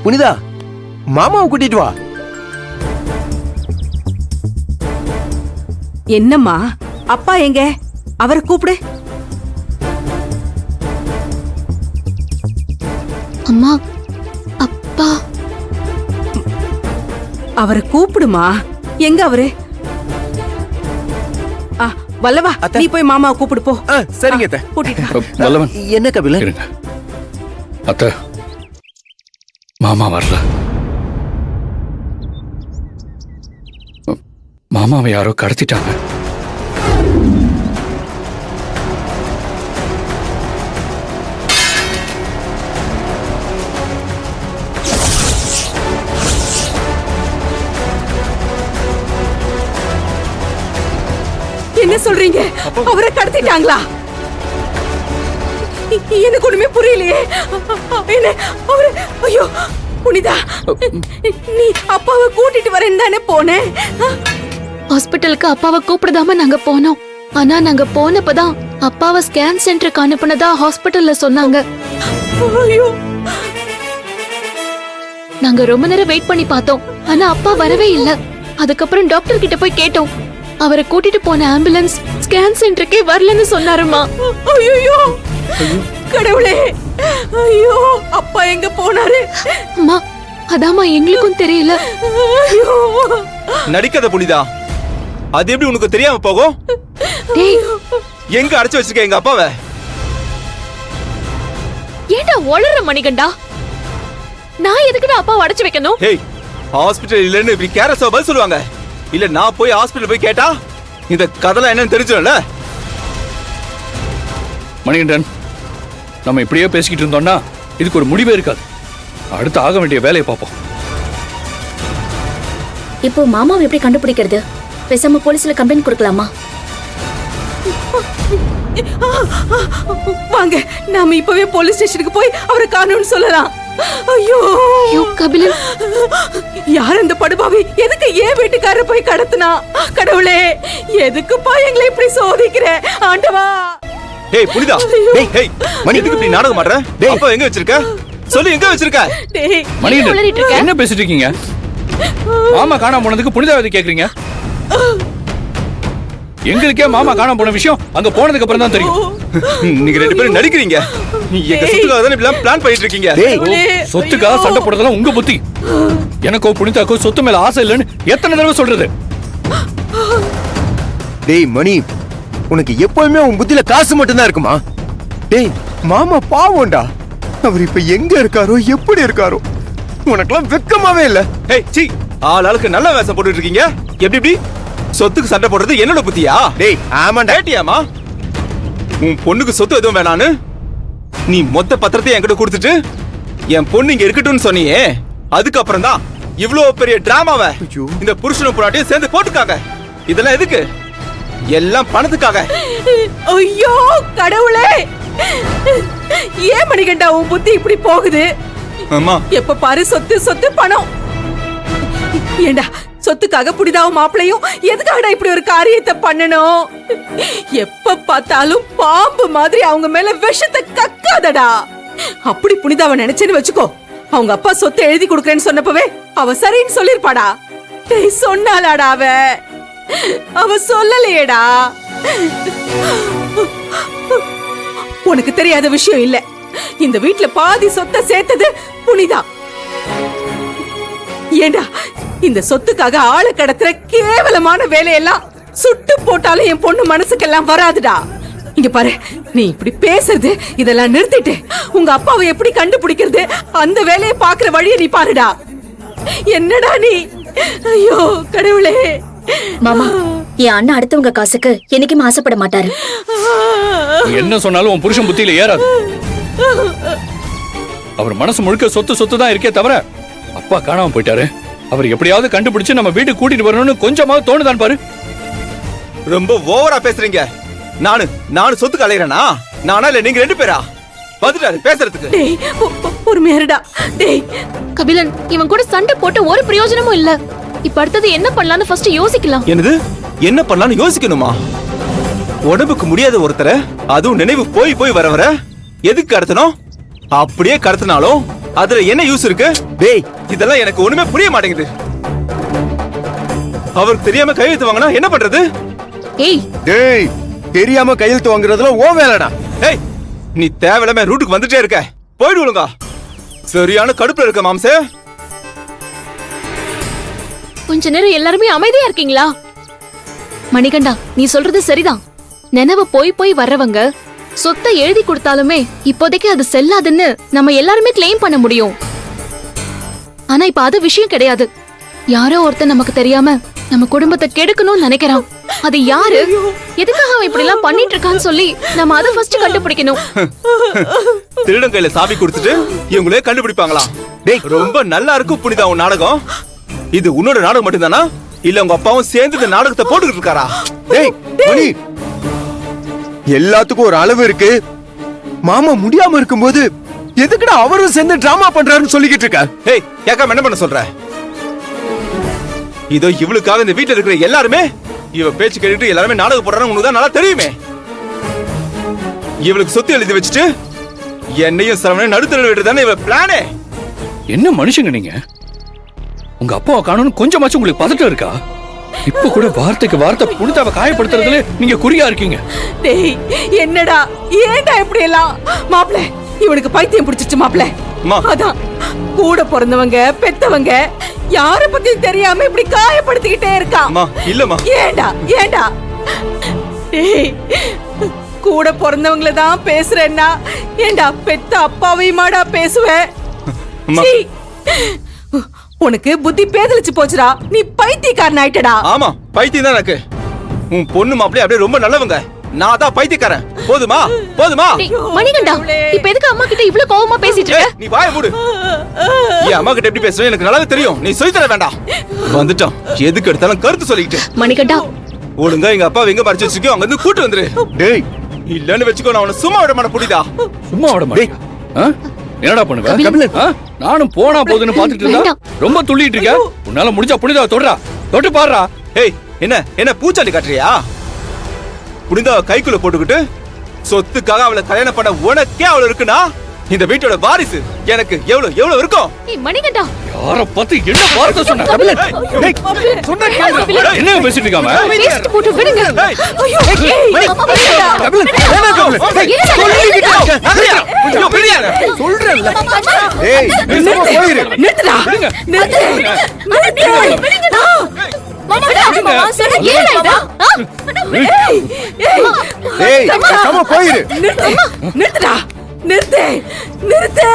புனிதா, மாமாவை கூட்டிட்டு வா. என்னம்மா, அப்பா எங்க? அவரை கூப்பிடு. அம்மா, அப்பா. அவரை கூப்பிடுமா. எங்க அவரு? வல்லவா, நீ போய் மாமாவை கூப்பிடு போ. சரிங்க அத்தை. கூட்டிட்டு வல்லவன், என்ன கபிலன்? இருங்க அத்தை, மாமா வரல. மாமாவை யாரோ கடத்திட்டாங்க. என்ன சொல்றீங்க? அவரை கடத்திட்டாங்களா? எனக்கு ஒண்ணுமே புரியலையே. என்ன அவரு? ஐயோ புனிதா, நீ அப்பாவை கூட்டிட்டு வரேன்னு தானே போனேன். ஹாஸ்பிட்டலுக்கு அப்பாவை கூப்பிடாம நாங்க போனோம். ஆனா நாங்க போனப்பதான் அப்பாவை ஸ்கேன் சென்டருக்கு அனுப்புனதா ஹாஸ்பிட்டல்ல சொன்னாங்க. ஐயோ, நாங்க ரொம்ப நேரம் வெயிட் பண்ணி பார்த்தோம். ஆனா அப்பா வரவே இல்ல. அதுக்கப்புறம் டாக்டர் கிட்ட போய் கேட்டோம். அவரை கூட்டிட்டு போன ஆம்புலன்ஸ் ஸ்கேன் சென்டருக்கே வரலன்னு சொன்னாருமா. ஐயோ கடவுளே, ஐயோ அப்பா எங்க போனாரு? அம்மா, அதாம்மா எங்களுக்கும் தெரியல. ஐயோ, நடிக்காத புனிதா, அது எப்படி உனக்கு தெரியாம போகும்? டேய், எங்க அடைச்சு வச்சிருக்க எங்க அப்பாவை? ஏண்டா ஒளற மணிகண்டா? நான் எதுக்குடா அப்பா அடைச்சு வைக்கணும்? ஹேய், ஹாஸ்பிடல் இல்லன்னு இப்படி கேரஸா பதில் சொல்லுவாங்க. இல்ல நான் போய் ஹாஸ்பிடல் போய் கேட்டா இந்த கதெல்லாம் என்னன்னு தெரிஞ்சிடும்ல. மணிகண்டன், நம்ம இப்படியே பேசிக்கிட்டு இருந்தோம்னா இதுக்கு ஒரு முடிவே இருக்காது. அடுத்து ஆக வேண்டிய வேலையை பார்ப்போம். இப்போ மாமாவை எப்படி கண்டுபிடிக்கிறது? பேசாம போலீஸ்ல கம்ப்ளைண்ட் கொடுக்கலாமா? வாங்க, நாம இப்பவே போலீஸ் ஸ்டேஷனுக்கு போய் அவரை காணோம்னு சொல்லலாம். ஐயோ கபிலன், யார் அந்த படுபாவி? எதுக்கு ஏன் வீட்டுக்காரரை போய் கடத்தினா? கடவுளே, எதுக்குப்பா எங்களை இப்படி சோதிக்கிற ஆண்டவா? ஹேய் புனிதா, ஹேய் மணி, எதுக்கு இப்படி நாடகம் ஆடுற? அப்பா எங்க வச்சிருக்க? சொல்லு, எங்க வச்சிருக்க? டேய், மணிகண்டன், என்ன பேசிட்டு இருக்கீங்க? மாமா காணாம போனதுக்கு புனிதாவதி கேக்குறீங்க? எங்களுக்கே மாமா காணாம போன விஷயம் அங்க போனதுக்கு அப்புறம் தான் தெரியும். நீங்க ரெண்டு பேரும் நடிக்கிறீங்க. எங்க சொத்துக்காக தான் இப்படி பிளான் பண்ணிட்டு இருக்கீங்க. சொத்துக்காக சண்டை போடுறதெல்லாம் உங்க புத்தி. எனக்கோ புனிதாக்கோ சொத்து மேல ஆசை இல்லைன்னு எத்தனை தடவை சொல்றது? டேய் மணி, உனக்கு எப்பவுமே உன் புத்தியில காசு மட்டும் தான் இருக்குமா? டேய் மாமா பாவம்டா. அவர் இப்ப எங்க இருக்காரோ, எப்படி இருக்காரோ, உனக்கெல்லாம் வெக்கமாவே இல்ல. ஹேய் சீ, ஆளுக்கு நல்ல வேஷம் போட்டுட்டு இருக்கீங்க. எப்படி இப்படி சொத்துக்கு சண்டை போடுறது என்னோட புத்தியா? டேய் ஆமாண்டா. டேட்டியாமா, உன் பொண்ணுக்கு சொத்து எதுவும் வேணான்னு நீ மொத்த பத்திரத்தையும் என்கிட்ட கொடுத்துட்டு என் பொண்ணு இங்க இருக்கட்டும்னு சொன்னியே. அதுக்கப்புறம் தான் இவ்வளவு பெரிய டிராமாவை இந்த புருஷனும் பொண்டாட்டியும் சேர்ந்து போட்டுக்காங்க. இதெல்லாம் எதுக்கு? எல்லாம் பணத்துக்காக. ஐயோ கடவுளே, ஏன் மணிகண்டா உன் புத்தி இப்படி போகுது? அம்மா, எப்ப பாரு சொத்து சொத்து பணம். ஏண்டா, சொத்துக்காக புனிதாவும் மாப்பிளையும் எதுக்காகடா இப்படி ஒரு காரியத்தை பண்ணணும்? எப்ப பார்த்தாலும் பாம்பு மாதிரி அவங்க மேல விஷத்தை கக்காதடா. அப்படி புனிதாவை நினைச்சேன்னு வச்சுக்கோ, அவங்க அப்பா சொத்தை எழுதி கொடுக்கறேன்னு சொன்னப்பவே அவ சரின்னு சொல்லிருப்பாடா. டேய் சொன்னாலாடா அவ சொல்லலையேடா. உனக்கு தெரியாத விஷயம் இல்ல, இந்த வீட்டுல பாதி சொத்தை சேர்த்தது புனிதா. ஏண்டா, இந்த சொத்துக்காக ஆளு கடத்துற கேவலமான வேலையெல்லாம் சுட்டு போட்டாலும் என் பொண்ணு மனசுக்கெல்லாம் வராதுடா. இங்க பாரு, நீ இப்படி பேசுறது இதெல்லாம் நிறுத்திட்டு உங்க அப்பாவை எப்படி கண்டுபிடிக்கிறது அந்த வேலையை பாக்குற வழியை நீ பாருடா. என்னடா நீ? ஐயோ கடவுளே. மாமா, என் அண்ணா அடுத்தவங்க காசுக்கு என்னைக்கும் ஆசைப்பட மாட்டாரு. என்ன சொன்னாலும் உன் புருஷன் புத்தியில ஏறாது. அவர் மனசு முழுக்க சொத்து சொத்து தான் இருக்கே தவிர அப்பா காணாம போயிட்டாரு, அவர் எப்படியாவது கண்டுபிடிச்சு நம்ம வீட்டுக்கு கூட்டிட்டு வரணும்னு கொஞ்சமாவது தோணுதான் பாரு. ரொம்ப ஓவரா பேசுறீங்க. நானு சொத்துக்கு அலையறேனா? நானா இல்ல நீங்க ரெண்டு பேரா? வந்துட்டாரு பேசுறதுக்கு. டேய் பொறுமையாருடா. டேய் கபிலன், இவன் கூட சண்டை போட்டு ஒரு பிரயோஜனமும் இல்ல. இப்ப அடுத்தது என்ன பண்ணலாம்னு ஃபர்ஸ்ட் யோசிக்கலாம். என்னது? என்ன பண்ணலாம்னு யோசிக்கணுமா? உடம்புக்கு முடியாத ஒருத்தரை அதுவும் நினைவு போய் போய் வர வர எதுக்கு கடத்தணும்? அப்படியே கடத்தினாலும் அதுல என்ன யூஸ் இருக்கு? டேய் இதெல்லாம் எனக்கு ஒண்ணுமே புரிய மாட்டேங்குது. அவருக்கு தெரியாம கையெழுத்து வாங்கினா என்ன பண்றது? ஏய் டேய் தெரியாம கையெழுத்து வாங்குறதுல ஓ வேலைடா. ஏய், நீ தேவையில்லாம ரூட்டுக்கு வந்துட்டே இருக்க. போயிடு ஒழுங்கா. சரியான கடுப்புல இருக்க மாம்சே. கொஞ்ச நேரம் எல்லாருமே அமைதியா இருக்கீங்களா? மணிகண்டா, நீ சொல்றது சரிதான். நினைவு போய் போய் வர்றவங்க சொத்தை எழுதி கொடுத்தாலுமே இப்போதைக்கு அது செல்லாதுன்னு நம்ம எல்லாருமே கிளைம் பண்ண முடியும். ஆனா இப்ப அது விஷயம் கிடையாது. யாரோ ஒருத்தன் நமக்கு தெரியாம நம்ம குடும்பத்தை கெடுக்கணும்னு நினைக்கிறான். அது யாரு, எதுக்காக அவன் இப்படி எல்லாம் பண்ணிட்டு இருக்கான்னு சொல்லி நம்ம அதை ஃபர்ஸ்ட் கண்டுபிடிக்கணும். திருடன் கையில சாவி கொடுத்துட்டு இவங்களே கண்டுபிடிப்பாங்களா? டேய் ரொம்ப நல்லா இருக்கும் புனிதா உன் நாடகம். இது உன்னோட நாடகம் மட்டும்தானா, இல்ல உங்க அப்பாவும் சேர்ந்து இந்த நாடகத்தை போட்டுக்கிட்டு இருக்காரா? டேய் மணி, எல்லாத்துக்கும் ஒரு அளவு இருக்கு. மாமா முடியாம இருக்கும்போது எதுக்குடா அவரும் சேர்ந்து டிராமா பண்றாருன்னு சொல்லிக்கிட்டு இருக்க? ஏய், கேட்காம என்ன பண்ண சொல்ற? இதோ இவளுக்காக இந்த வீட்டுல இருக்கிற எல்லாருமே இவ பேச்சு கேட்டுட்டு எல்லாருமே நாடகம் போடுறாங்க. உனக்கு தான் நல்லா தெரியுமே. இவளுக்கு சொத்து எழுதி வச்சுட்டு என்னையும் சரவணன் நடுத்தர விடுறதானே இவ பிளானே. என்ன மனுஷங்க நீங்க? உங்க அப்பாவை காணணும் கொஞ்சமாச்சும் உங்களுக்கு பதட்டம் இருக்கா? இப்ப கூட வார்த்தைக்கு வார்த்தை புனிதாவை காயப்படுத்துறதுல நீங்க குறியா இருக்கீங்க. டேய் என்னடா ஏன்டா இப்படி எல்லாம்? மாப்ள இவனுக்கு பைத்தியம் பிடிச்சிருச்சு மாப்ள. அம்மா. அதான் கூட பிறந்தவங்க பெத்தவங்க யார பத்தி தெரியாம இப்படி காயப்படுத்திக்கிட்டே இருக்கான். அம்மா, இல்லம்மா. ஏன்டா ஏன்டா? டேய் கூட பிறந்தவங்கள தான் பேசுறேன்னா ஏன்டா பெத்த அப்பாவையுமாடா பேசுவேன்? அம்மா. சீ. உனக்கு புத்தி பேதலிச்சு போச்சுடா. நீ பைத்தியக்காரன் ஆயிட்டடா. ஆமா, பைத்தியம் தான் எனக்கு. உன் பொண்ணு மாப்பிள்ளை அப்படியே ரொம்ப நல்லவங்க. நான் தான் பைத்தியக்காரன். போதுமா போதுமா? டேய், மணிகண்டா, இப்ப எதுக்கு அம்மா கிட்ட இவ்ளோ கோவமா பேசிட்டு ஏய், இருக்க? நீ வாயை மூடு. என் அம்மா கிட்ட எப்படி பேசுறேன் எனக்கு நல்லாவே தெரியும். நீ சொல்லி தர வேண்டாம். வந்துட்டான், எதுக்கு எடுத்தாலும் கருத்து சொல்லிக்கிட்டு. மணிகண்டா, ஒழுங்கா எங்க அப்பா எங்க மறைச்சு வச்சிருக்கோ அங்க இருந்து கூட்டு வந்துரு. டேய் இல்லன்னு வச்சுக்கோ, நான் அவனை சும்மா விட மாட்டேன். புரியுதா? சும்மா விட மாட்டேன். ஆ? என்னடா பண்ணுவ? கபிலன். ஆ? நானும் போனா போதுன்னு பாத்துட்டு இருந்தா வேண்டாம். ரொம்ப துள்ளிட்டு இருக்க. உன்னால முடிஞ்சா புனிதாவை தொடுறா, தொட்டு பாடுறா. ஏய், என்ன என்ன பூச்சாண்டி காட்டுறியா? புனிதாவை கைக்குள்ள போட்டுக்கிட்டு சொத்துக்காக அவளை கல்யாணம் பண்ண உனக்கே அவளை இருக்குன்னா இந்த வீட்டோட வாரிசு எனக்கு எவ்வளவு எவ்வளவு இருக்கும்? ஏய் மணிகண்டா, யார பார்த்து என்ன வார்த்தை சொன்ன? டேய் சொன்னா கேளுடா. என்ன பேசிட்டு இருக்காம? வேஸ்ட் போட்டு விடுங்க. ஏய், ஐயோ ஏய், அம்மா, வேண்டாம். கபிலன், வேணாம் கபிலன். டேய், சொல்லிக்கிட்டே இருக்க. நகரியா? ஐயோ, வெளியாரு. சொல்றேன்ல. டேய் பேசாம போயிரு. நிறுத்துடா. விடுங்க. நிறுத்து. நிறுத்து. மணிகண்டா, சொன்னா கேளுடா. ஏய், ஏய். டேய் பேசாம போயிரு. நிறுத்து. நிறுத்துடா. நிறுத்து. நிறுத்து.